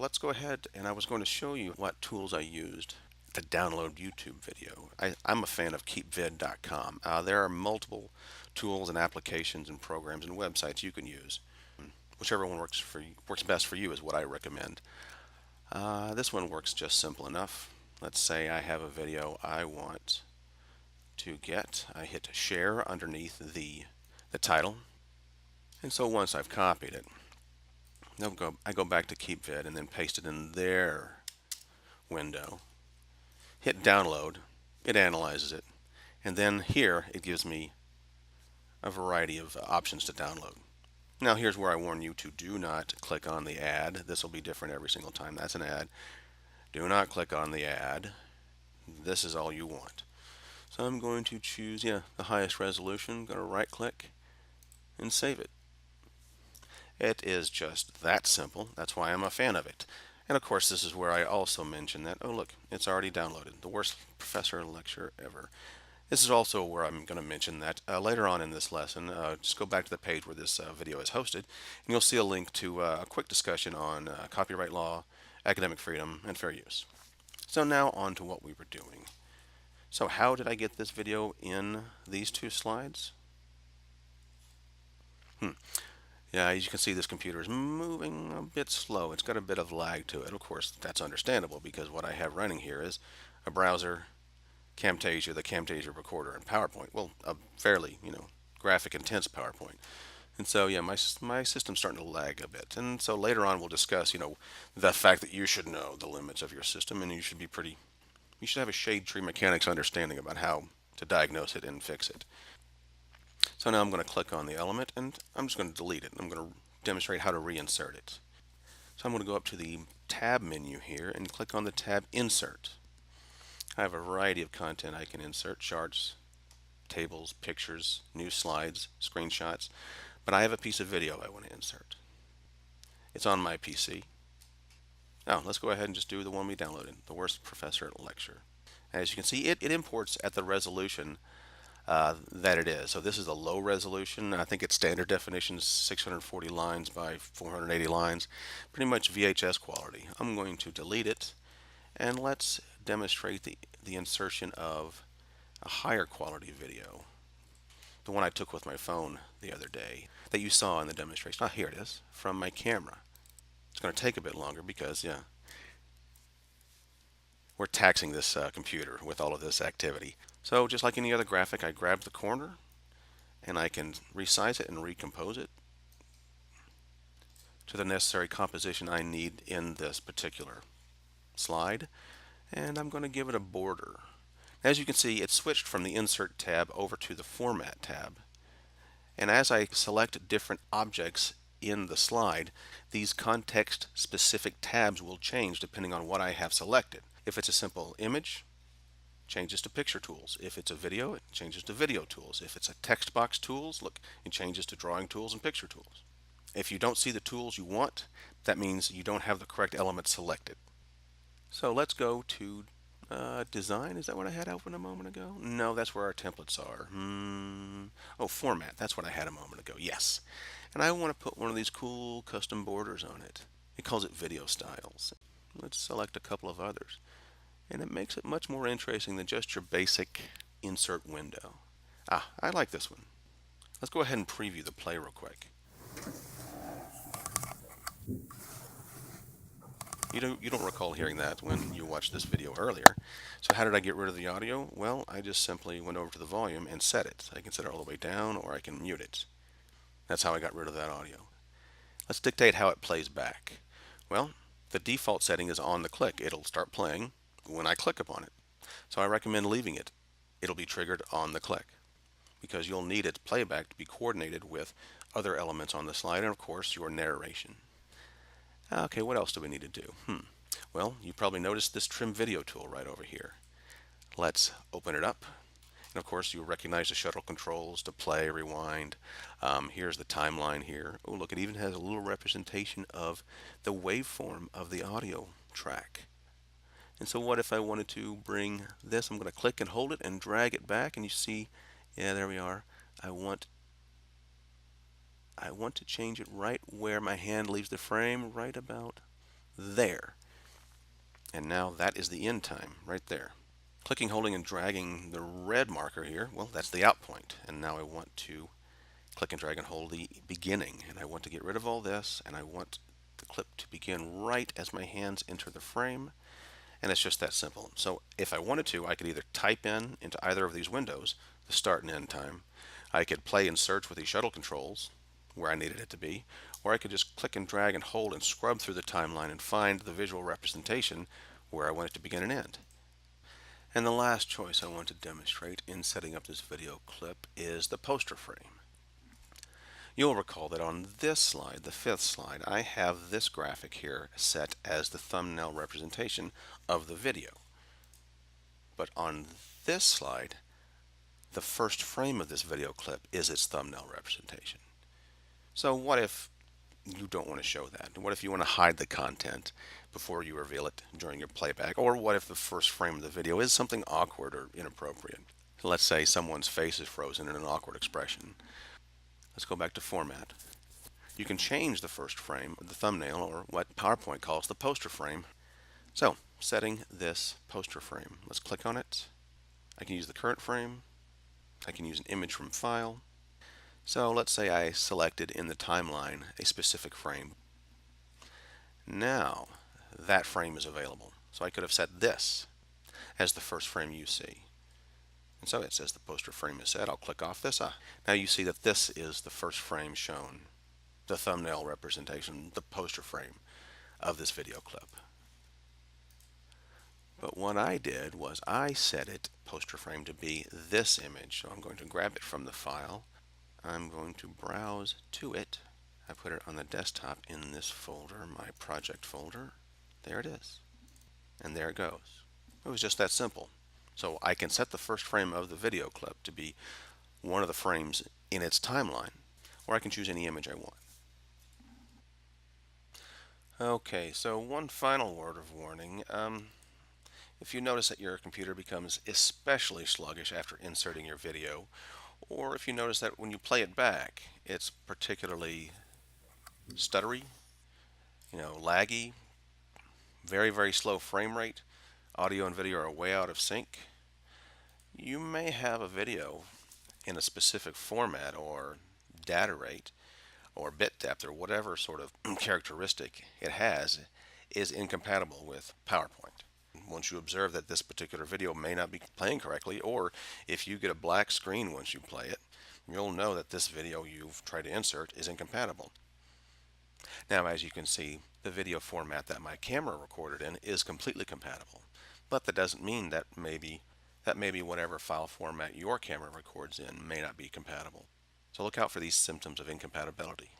let's go ahead, and I was going to show you what tools I used to download YouTube video. I'm a fan of keepvid.com. There are multiple tools and applications and programs and websites you can use. Whichever one works best for you is what I recommend. This one works just simple enough. Let's say I have a video I want to get. I hit share underneath the title. And so once I've copied it, I go back to KeepVid and then paste it in their window. Hit download, it analyzes it, and then here it gives me a variety of options to download. Now here's where I warn you to do not click on the ad. This will be different every single time. That's an ad. Do not click on the ad. This is all you want. So I'm going to choose, the highest resolution. I'm going to right click and save it. It is just that simple. That's why I'm a fan of it. And of course, this is where I also mention that, oh look, it's already downloaded. The worst professor lecture ever. This is also where I'm going to mention that later on in this lesson, just go back to the page where this video is hosted, and you'll see a link to a quick discussion on copyright law, academic freedom, and fair use. So now on to what we were doing. So how did I get this video in these two slides? Yeah, as you can see, this computer is moving a bit slow. It's got a bit of lag to it. Of course, that's understandable because what I have running here is a browser, Camtasia, the Camtasia recorder, and PowerPoint. Well, a fairly, graphic intense PowerPoint. And so, yeah, my system's starting to lag a bit. And so later on, we'll discuss, the fact that you should know the limits of your system, and you should have a shade tree mechanics understanding about how to diagnose it and fix it. So now I'm going to click on the element, and I'm just going to delete it. I'm going to demonstrate how to reinsert it. So I'm going to go up to the tab menu here and click on the tab Insert. I have a variety of content I can insert: charts, tables, pictures, new slides, screenshots, but I have a piece of video I want to insert. It's on my PC. Now let's go ahead and just do the one we downloaded, the worst professor lecture. As you can see, it imports at the resolution that it is. So this is a low resolution. I think its standard definition is 640 lines by 480 lines, pretty much VHS quality. I'm going to delete it, and let's demonstrate the insertion of a higher quality video, the one I took with my phone the other day that you saw in the demonstration. Here it is, from my camera. It's going to take a bit longer because, we're taxing this computer with all of this activity. So just like any other graphic, I grab the corner and I can resize it and recompose it to the necessary composition I need in this particular slide. And I'm going to give it a border. As you can see, it switched from the Insert tab over to the Format tab. And as I select different objects in the slide, these context-specific tabs will change depending on what I have selected. If it's a simple image, changes to Picture Tools. If it's a video, it changes to Video Tools. If it's a text box tools, look, it changes to Drawing Tools and Picture Tools. If you don't see the tools you want, that means you don't have the correct element selected. So let's go to Design. Is that what I had open a moment ago? No, that's where our templates are. Oh, Format. That's what I had a moment ago. Yes. And I want to put one of these cool custom borders on it. It calls it Video Styles. Let's select a couple of others. And it makes it much more interesting than just your basic insert window. I like this one. Let's go ahead and preview the play real quick. You don't recall hearing that when you watched this video earlier. So how did I get rid of the audio? Well, I just simply went over to the volume and set it. I can set it all the way down, or I can mute it. That's how I got rid of that audio. Let's dictate how it plays back. Well, the default setting is on the click. It'll start playing when I click upon it. So I recommend leaving it. It'll be triggered on the click because you'll need its playback to be coordinated with other elements on the slide and, of course, your narration. Okay, what else do we need to do? Well, you probably noticed this trim video tool right over here. Let's open it up. And of course, you recognize the shuttle controls to play, rewind. Here's the timeline here. Oh, look, it even has a little representation of the waveform of the audio track. And so what if I wanted to bring this? I'm going to click and hold it and drag it back, and you see, there we are. I want to change it right where my hand leaves the frame, right about there. And now that is the end time right there. Clicking, holding, and dragging the red marker here, well, that's the out point. And now I want to click and drag and hold the beginning. And I want to get rid of all this, and I want the clip to begin right as my hands enter the frame. And it's just that simple. So if I wanted to, I could either type in into either of these windows the start and end time. I could play and search with these shuttle controls where I needed it to be, or I could just click and drag and hold and scrub through the timeline and find the visual representation where I want it to begin and end. And the last choice I want to demonstrate in setting up this video clip is the poster frame. You'll recall that on this slide, the fifth slide, I have this graphic here set as the thumbnail representation of the video. But on this slide, the first frame of this video clip is its thumbnail representation. So what if you don't want to show that? What if you want to hide the content before you reveal it during your playback? Or what if the first frame of the video is something awkward or inappropriate? Let's say someone's face is frozen in an awkward expression. Let's go back to Format. You can change the first frame of the thumbnail, or what PowerPoint calls the poster frame. So, setting this poster frame. Let's click on it. I can use the current frame. I can use an image from File. So let's say I selected in the timeline a specific frame. Now that frame is available. So I could have set this as the first frame you see. And so it says the poster frame is set. I'll click off this. Now you see that this is the first frame shown, the thumbnail representation, the poster frame of this video clip. But what I did was I set it, poster frame, to be this image. So I'm going to grab it from the file. I'm going to browse to it. I put it on the desktop in this folder, my project folder. There it is. And there it goes. It was just that simple. So I can set the first frame of the video clip to be one of the frames in its timeline, or I can choose any image I want. Okay, so one final word of warning. If you notice that your computer becomes especially sluggish after inserting your video, or if you notice that when you play it back, it's particularly stuttery, laggy, very, very slow frame rate, audio and video are way out of sync, you may have a video in a specific format or data rate or bit depth or whatever sort of characteristic it has is incompatible with PowerPoint. Once you observe that this particular video may not be playing correctly, or if you get a black screen once you play it, you'll know that this video you've tried to insert is incompatible. Now, as you can see, the video format that my camera recorded in is completely compatible, but that doesn't mean that maybe whatever file format your camera records in may not be compatible. So look out for these symptoms of incompatibility.